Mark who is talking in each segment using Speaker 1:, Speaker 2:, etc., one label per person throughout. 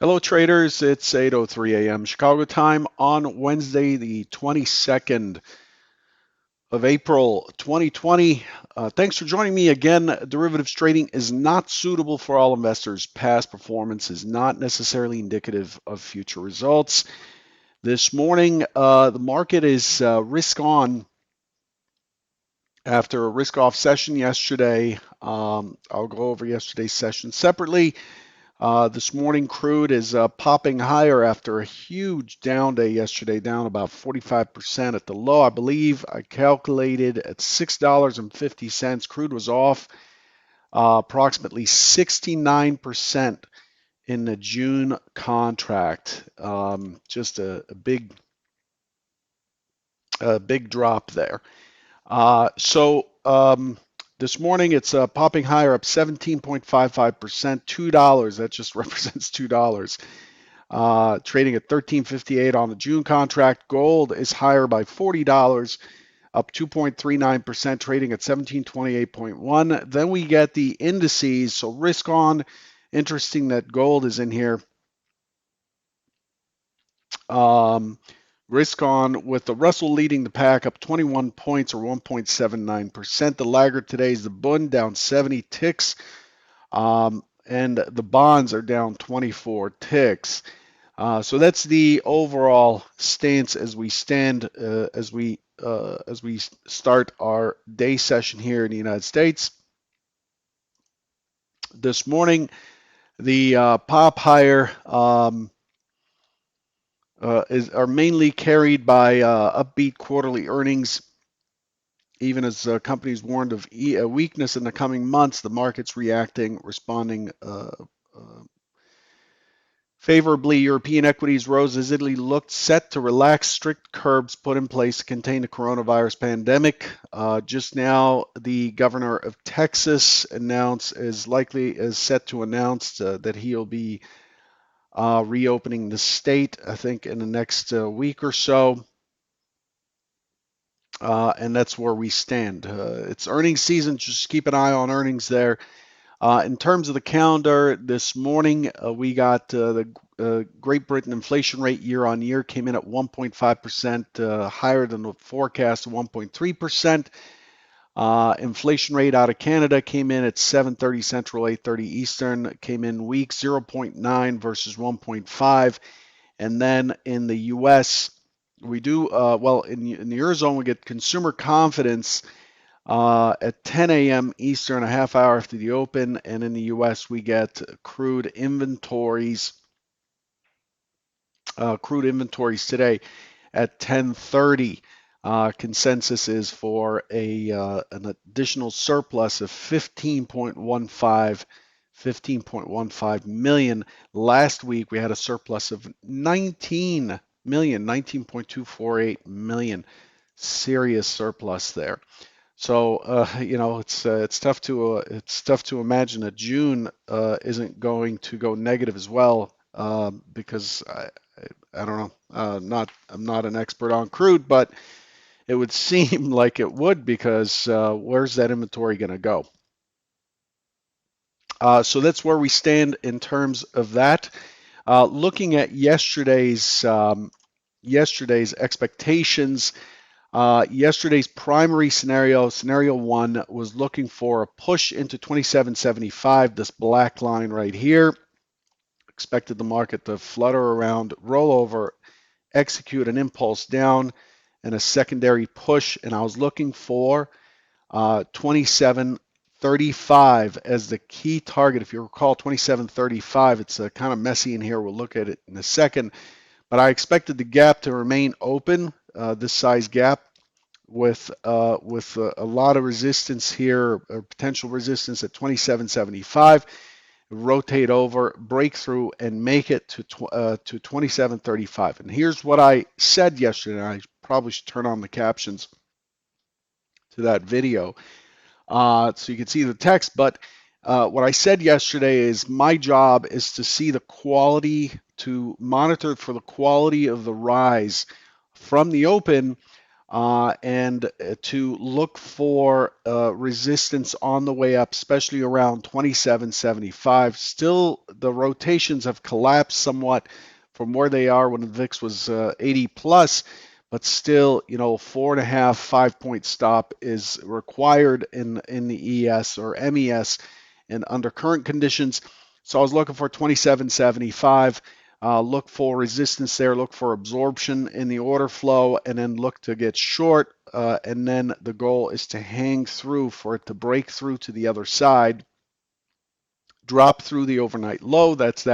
Speaker 1: Hello, traders. It's 8:03 a.m. Chicago time on Wednesday, the 22nd of April, 2020. Thanks for joining me again. Derivatives trading is not suitable for all investors. Past performance is not necessarily indicative of future results. This morning, the market is risk on after a risk off session yesterday. I'll go over yesterday's session separately. This morning, crude is popping higher after a huge down day yesterday, down about 45% at the low. I believe I calculated at $6.50. Crude was off approximately 69% in the June contract. Just a big drop there. This morning it's popping higher, up 17.55%, $2. That just represents $2. Trading at 13.58 on the June contract. Gold is higher by $40, up 2.39%, trading at 1728.1. Then we get the indices. So risk on. Interesting that gold is in here. Um, Risk on with the Russell leading the pack up 21 points or 1.79%. The laggard today is the Bund down 70 ticks, and the bonds are down 24 ticks. So that's the overall stance as we start our day session here in the United States. This morning, the pop higher are mainly carried by upbeat quarterly earnings. Even as companies warned of weakness in the coming months, the market's responding favorably. European equities rose as Italy looked set to relax strict curbs put in place to contain the coronavirus pandemic. Just now, the governor of Texas is set to announce that he'll be reopening the state, I think, in the next week or so. And that's where we stand. It's earnings season. Just keep an eye on earnings there. In terms of the calendar, this morning we got the Great Britain inflation rate year on year came in at 1.5%, higher than the forecast of 1.3%. Inflation rate out of Canada came in at 7:30 Central, 8:30 Eastern, came in weak, 0.9 versus 1.5. And then in the U.S., we do well in the Eurozone, we get consumer confidence at 10 a.m. Eastern, a half hour after the open, and in the U.S. we get crude inventories today at 10:30. Consensus is for an additional surplus of 15.15 million. Last week we had a surplus of 19 million, 19.248 million. Serious surplus there. So it's tough to imagine that June isn't going to go negative as well, because I don't know. I'm not an expert on crude, but it would seem like it would, because where's that inventory going to go? So that's where we stand in terms of that. Looking at yesterday's expectations. Yesterday's primary scenario one, was looking for a push into 27.75, this black line right here. Expected the market to flutter around, roll over, execute an impulse down, and a secondary push. And I was looking for 27.35 as the key target. If you recall, 27.35, it's kind of messy in here. We'll look at it in a second. But I expected the gap to remain open, this size gap, with a lot of resistance here, or potential resistance at 27.75, rotate over, break through, and make it to 27.35. And here's what I said yesterday. I probably should turn on the captions to that video so you can see the text. But what I said yesterday is my job is to see the quality, to monitor for the quality of the rise from the open and to look for resistance on the way up, especially around 27.75. Still, the rotations have collapsed somewhat from where they are when the VIX was 80 plus, but still, 4.5, 5 point stop is required in the ES or MES and under current conditions. So I was looking for 27.75. Look for resistance there, look for absorption in the order flow, and then look to get short. And then the goal is to hang through for it to break through to the other side, drop through the overnight low. That's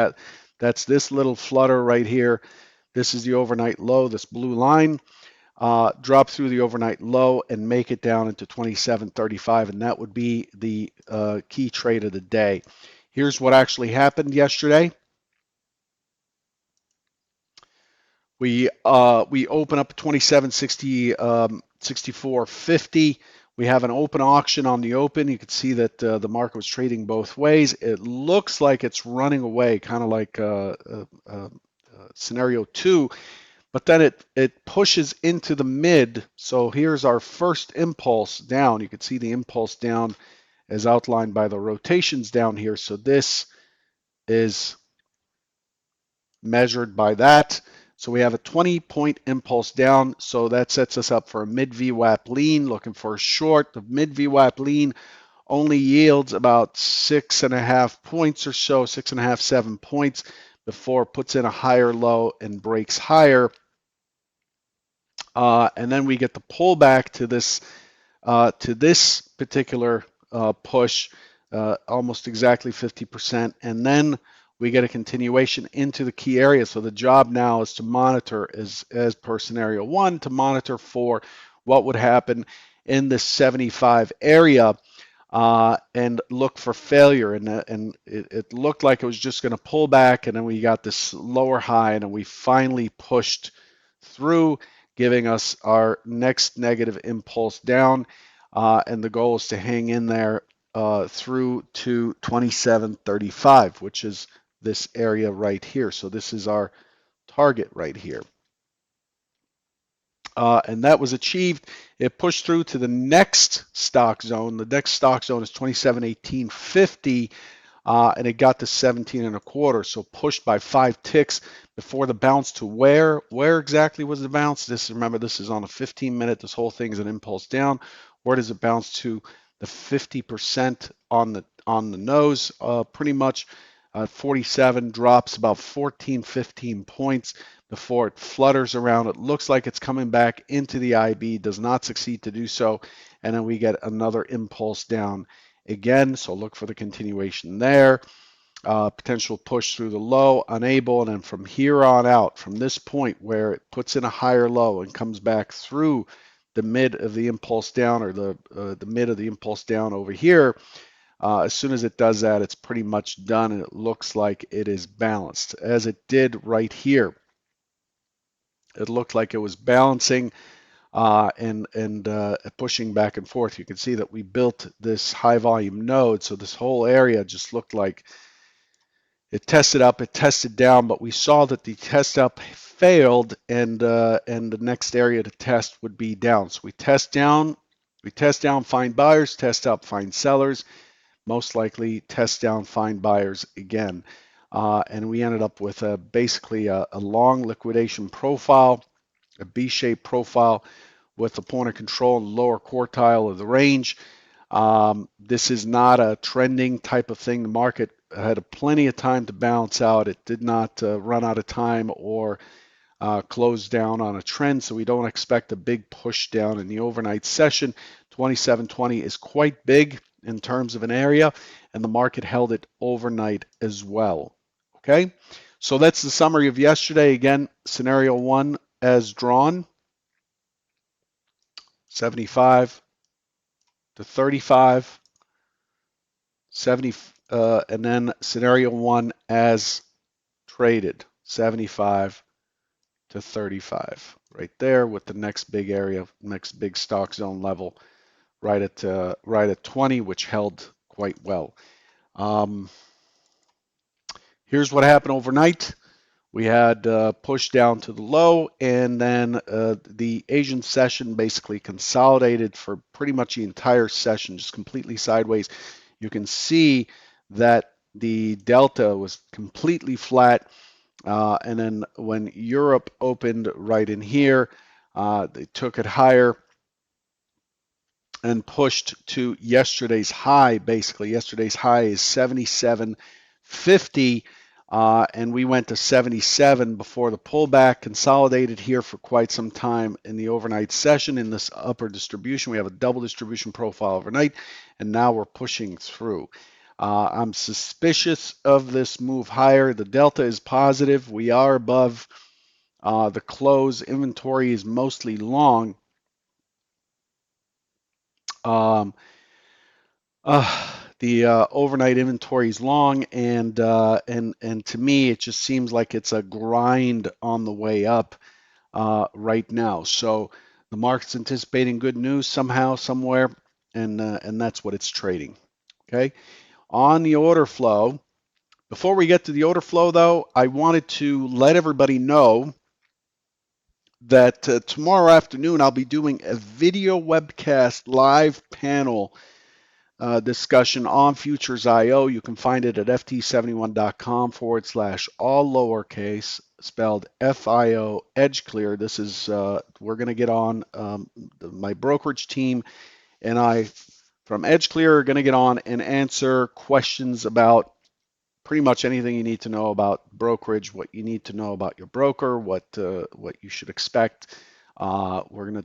Speaker 1: this little flutter right here. This is the overnight low, this blue line. Drop through the overnight low and make it down into 27.35, and that would be the key trade of the day. Here's what actually happened yesterday. We open up 27.60, 64.50. We have an open auction on the open. You can see that the market was trading both ways. It looks like it's running away, kind of like scenario 2, but then it pushes into the mid. So here's our first impulse down. You can see the impulse down as outlined by the rotations down here. So this is measured by that. So we have a 20-point impulse down. So that sets us up for a mid VWAP lean, looking for a short. The mid VWAP lean only yields about 6.5 points or so, 6.5, 7 points before it puts in a higher low and breaks higher. And then we get the pullback to this particular push, almost exactly 50%, and then we get a continuation into the key area. So the job now is to monitor, as per scenario 1, to monitor for what would happen in the 75 area. And look for failure. And it looked like it was just going to pull back, and then we got this lower high, and then we finally pushed through, giving us our next negative impulse down. And the goal is to hang in there through to 27.35, which is this area right here. So this is our target right here. And that was achieved. It pushed through to the next stock zone. The next stock zone is 27.1850, and it got to 17.25. So pushed by 5 ticks before the bounce to where? Where exactly was the bounce? Remember, this is on a 15-minute. This whole thing is an impulse down. Where does it bounce to? The 50% on the nose, pretty much. 47 drops about 14, 15 points before it flutters around. It looks like it's coming back into the IB, does not succeed to do so, and then we get another impulse down again. So look for the continuation there. Potential push through the low, unable, and then from here on out, from this point where it puts in a higher low and comes back through the mid of the impulse down, or the mid of the impulse down over here, as soon as it does that, it's pretty much done, and it looks like it is balanced, as it did right here. It looked like it was balancing and pushing back and forth. You can see that we built this high volume node, so this whole area just looked like it tested up, it tested down, but we saw that the test up failed, and the next area to test would be down. So we test down, find buyers, test up, find sellers. Most likely test down, find buyers again. And we ended up with basically a long liquidation profile, a B-shaped profile with a point of control in the lower quartile of the range. This is not a trending type of thing. The market had plenty of time to balance out. It did not run out of time or close down on a trend, so we don't expect a big push down in the overnight session. 2720 is quite big in terms of an area, and the market held it overnight as well. Okay, so that's the summary of yesterday. Again, scenario 1 as drawn, 75 to 35, 70, and then scenario 1 as traded, 75 to 35, right there, with the next big area, next big stock zone level, right at 20, which held quite well. Here's what happened overnight. We had push down to the low, and then the Asian session basically consolidated for pretty much the entire session, just completely sideways. You can see that the delta was completely flat, and then when Europe opened right in here, they took it higher and pushed to yesterday's high. Basically, yesterday's high is 77.50, and we went to 77 before the pullback. Consolidated here for quite some time in the overnight session in this upper distribution. We have a double distribution profile overnight, and now we're pushing through. I'm suspicious of this move higher. The delta is positive. We are above the close. Inventory is mostly long. Um, the overnight inventory is long, and to me, it just seems like it's a grind on the way up right now. So the market's anticipating good news somehow, somewhere, and that's what it's trading. Okay. On the order flow, before we get to the order flow, though, I wanted to let everybody know that tomorrow afternoon I'll be doing a video webcast live panel discussion on Futures IO. You can find it at ft71.com/ all lowercase, spelled FIO Edge Clear. This is, we're going to get on, my brokerage team and I from Edge Clear are going to get on and answer questions about pretty much anything you need to know about brokerage, what you need to know about your broker, what you should expect. We're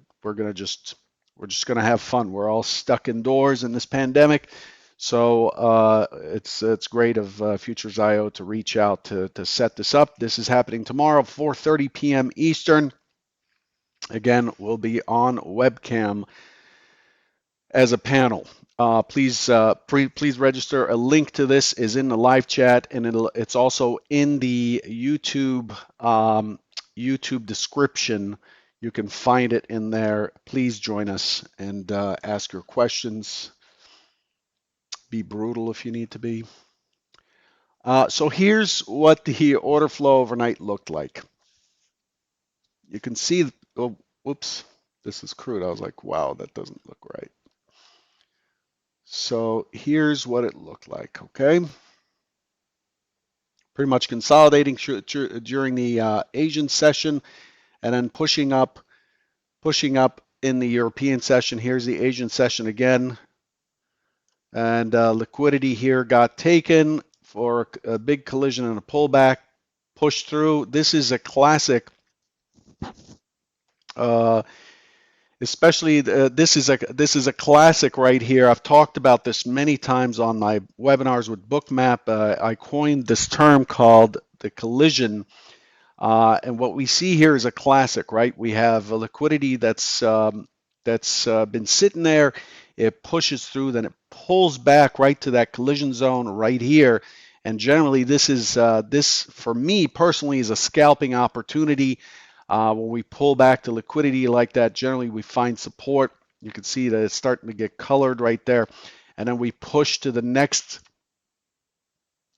Speaker 1: just gonna have fun. We're all stuck indoors in this pandemic, so it's great of Futures IO to reach out to set this up. This is happening tomorrow, 4:30 p.m. Eastern. Again, we'll be on webcam as a panel. Please register. A link to this is in the live chat, and it's also in the YouTube description. You can find it in there. Please join us and ask your questions. Be brutal if you need to be. So here's what the order flow overnight looked like. You can see, oh, whoops, this is crude. I was like, wow, that doesn't look right. So here's what it looked like, okay? Pretty much consolidating during the Asian session and then pushing up in the European session. Here's the Asian session again. And liquidity here got taken for a big collision and a pullback, pushed through. This is a classic, especially this is a classic right here. I've talked about this many times on my webinars with Bookmap. I coined this term called the collision. And what we see here is a classic, right? We have a liquidity that's been sitting there. It pushes through, then it pulls back right to that collision zone right here. And generally, this for me personally is a scalping opportunity. When we pull back to liquidity like that, generally we find support. You can see that it's starting to get colored right there. And then we push to the next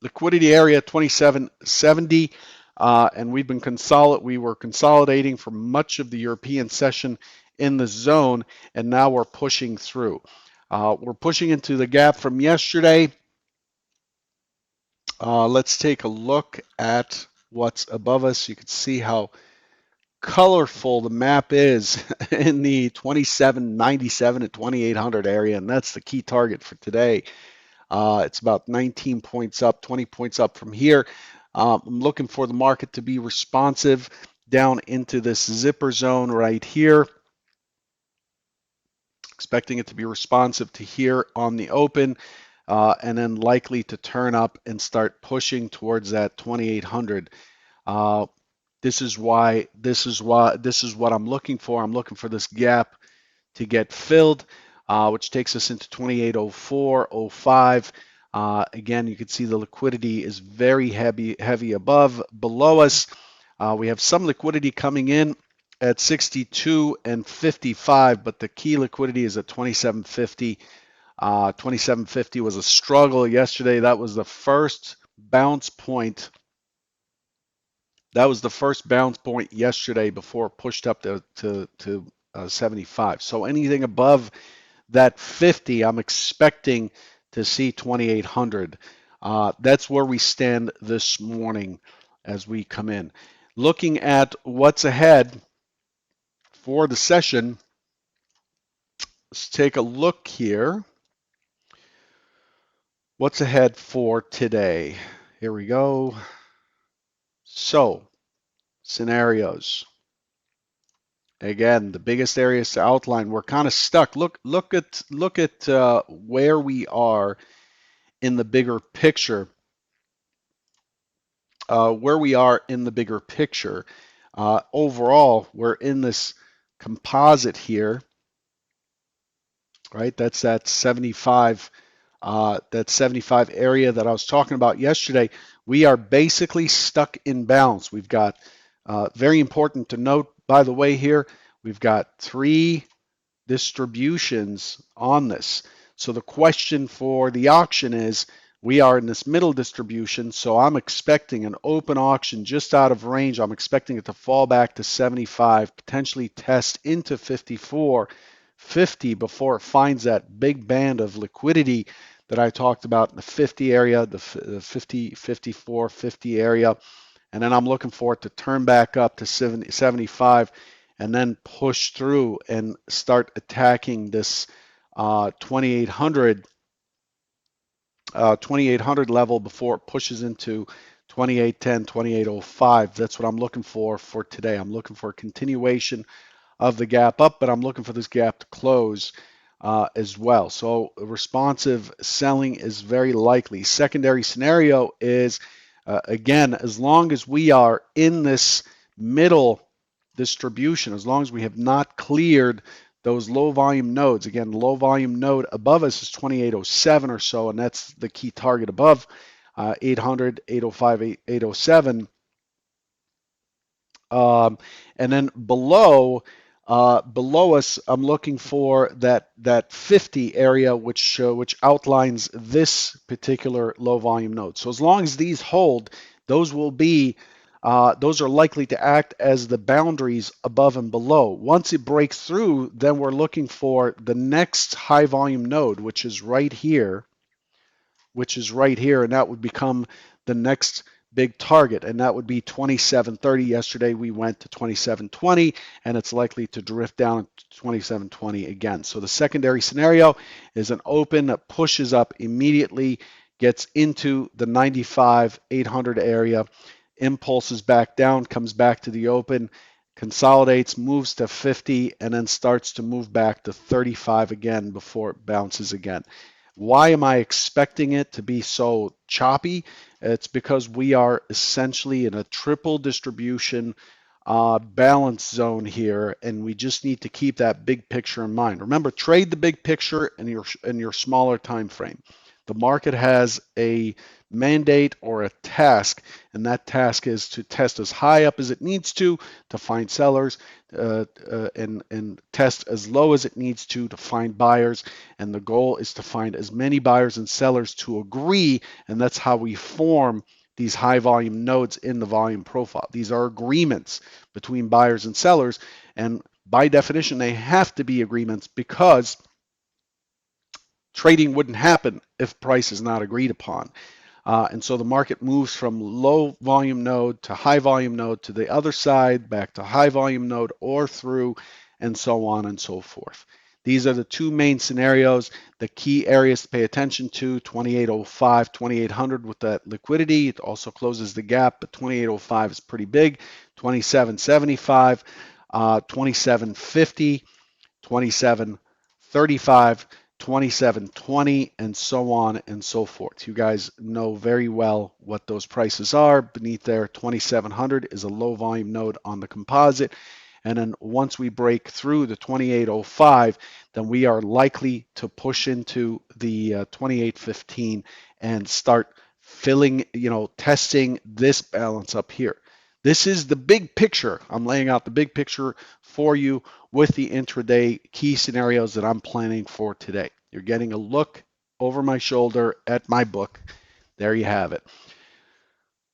Speaker 1: liquidity area, 2770. And we were consolidating for much of the European session in the zone, and now we're pushing through. We're pushing into the gap from yesterday. Let's take a look at what's above us. You can see how colorful the map is in the 2797 to 2800 area, and that's the key target for today. It's about 19 points up, 20 points up from here. I'm looking for the market to be responsive down into this zipper zone right here. Expecting it to be responsive to here on the open, and then likely to turn up and start pushing towards that 2800. This is what I'm looking for. I'm looking for this gap to get filled, which takes us into 2804, 05. Again, you can see the liquidity is very heavy above. Below us, we have some liquidity coming in at 62 and 55, but the key liquidity is at 2750. 2750 was a struggle yesterday. That was the first bounce point That was the first bounce point yesterday before it pushed up to 75. So anything above that 50, I'm expecting to see 2,800. That's where we stand this morning as we come in. Looking at what's ahead for the session, let's take a look here. What's ahead for today? Here we go. So, scenarios. Again, the biggest areas to outline. We're kind of stuck. Look at where we are in the bigger picture. Where we are in the bigger picture. Overall, we're in this composite here, right? That's that 75. That 75 area that I was talking about yesterday. We are basically stuck in balance. We've got very important to note, by the way, here we've got three distributions on this. So the question for the auction is, we are in this middle distribution, so I'm expecting an open auction just out of range. I'm expecting it to fall back to 75, potentially test into 54.50 before it finds that big band of liquidity that I talked about in the 50 area, the 50, 54, 50 area. And then I'm looking for it to turn back up to 75 and then push through and start attacking this 2800 level before it pushes into 2810, 2805. That's what I'm looking for today. I'm looking for a continuation of the gap up, but I'm looking for this gap to close as well. So responsive selling is very likely. Secondary scenario is, again, as long as we are in this middle distribution, as long as we have not cleared those low volume nodes. Again, low volume node above us is 2807 or so, and that's the key target above 800, 805, 807. And then below us, I'm looking for that 50 area, which outlines this particular low volume node. So as long as these hold, those will be those are likely to act as the boundaries above and below. Once it breaks through, then we're looking for the next high volume node, which is right here, and that would become the next big target, and that would be 2730. Yesterday we went to 2720, and it's likely to drift down to 2720 again. So the secondary scenario is an open that pushes up immediately, gets into the 95, 800 area, impulses back down, comes back to the open, consolidates, moves to 50, and then starts to move back to 35 again before it bounces again. Why am I expecting it to be so choppy? It's because we are essentially in a triple distribution balance zone here, and we just need to keep that big picture in mind. Remember, trade the big picture in your smaller time frame. The market has a mandate or a task, and that task is to test as high up as it needs to find sellers, and test as low as it needs to find buyers. And the goal is to find as many buyers and sellers to agree, and that's how we form these high volume nodes in the volume profile. These are agreements between buyers and sellers, and by definition, they have to be agreements because trading wouldn't happen if price is not agreed upon. And so the market moves from low volume node to high volume node to the other side, back to high volume node or through, and so on and so forth. These are the two main scenarios. The key areas to pay attention to: 2805, 2800 with that liquidity. It also closes the gap, but 2805 is pretty big. 2775, 2750, 2735, 2720, and so on and so forth. You guys know very well what those prices are. Beneath there, 2700 is a low volume node on the composite. And then once we break through the 2805, then we are likely to push into the 2815 and start filling, testing this balance up here. This is the big picture. I'm laying out the big picture for you with the intraday key scenarios that I'm planning for today. You're getting a look over my shoulder at my book. There you have it.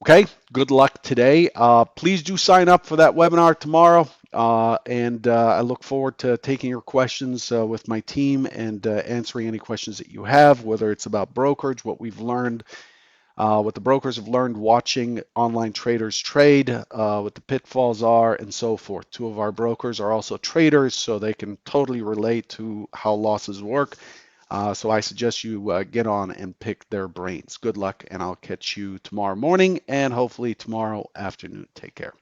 Speaker 1: Okay, good luck today. Please do sign up for that webinar tomorrow. And I look forward to taking your questions with my team and answering any questions that you have, whether it's about brokerage, what we've learned, what the brokers have learned watching online traders trade, what the pitfalls are, and so forth. Two of our brokers are also traders, so they can totally relate to how losses work. So I suggest you get on and pick their brains. Good luck, and I'll catch you tomorrow morning and hopefully tomorrow afternoon. Take care.